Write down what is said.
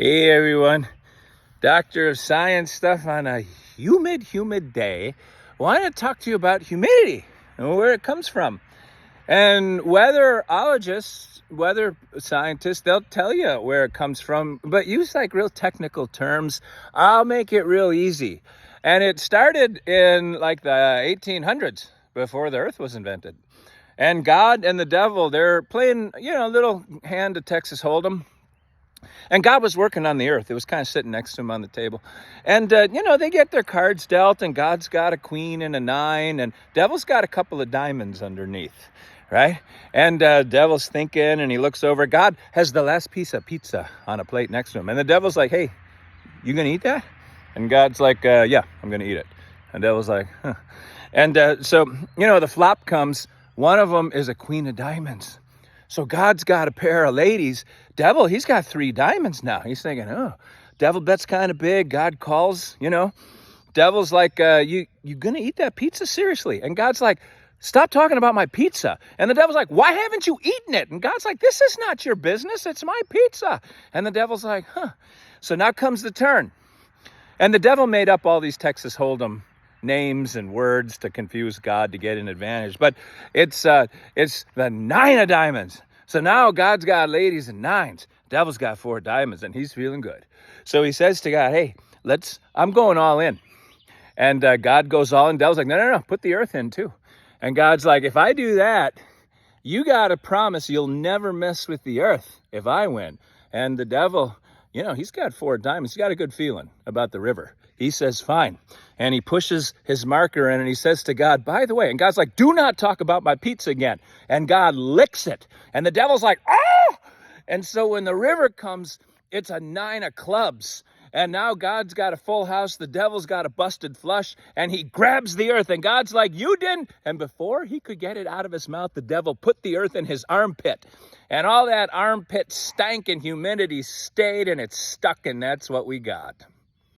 Hey everyone, Doctor of Science stuff on a humid day. I want to talk to you about humidity and where it comes from. And weatherologists, weather scientists, they'll tell you where it comes from, but use like real technical terms. I'll make it real easy. And it started in like the 1800s, before the earth was invented. And God and the devil, they're playing, a little hand of Texas Hold'em. And God was working on the earth. It was kind of sitting next to him on the table. And, they get their cards dealt, and God's got a queen and a nine, and devil's got a couple of diamonds underneath, right? And devil's thinking, and he looks over. God has the last piece of pizza on a plate next to him. And the devil's like, hey, you going to eat that? And God's like, yeah, I'm going to eat it. And devil's like, huh. And so, the flop comes. One of them is a queen of diamonds. So God's got a pair of ladies. Devil, he's got 3 diamonds now. He's thinking, oh, devil bet's kind of big. God calls, Devil's like, you going to eat that pizza? Seriously? And God's like, stop talking about my pizza. And the devil's like, why haven't you eaten it? And God's like, this is not your business. It's my pizza. And the devil's like, huh. So now comes the turn. And the devil made up all these Texas Hold'em names and words to confuse God to get an advantage. But it's the 9 of diamonds. So now God's got ladies and 9s. Devil's got 4 diamonds, and he's feeling good. So he says to God, hey, I'm going all in. And God goes all in. Devil's like, no, put the earth in too. And God's like, if I do that, you got to promise you'll never mess with the earth if I win. And the devil, he's got 4 diamonds. He's got a good feeling about the river. He says, fine. And he pushes his marker in and he says to God, by the way, and God's like, do not talk about my pizza again. And God licks it. And the devil's like, oh! And so when the river comes, it's a 9 of clubs. And now God's got a full house. The devil's got a busted flush. And he grabs the earth. And God's like, you didn't. And before he could get it out of his mouth, the devil put the earth in his armpit. And all that armpit stank and humidity stayed and it's stuck. And that's what we got.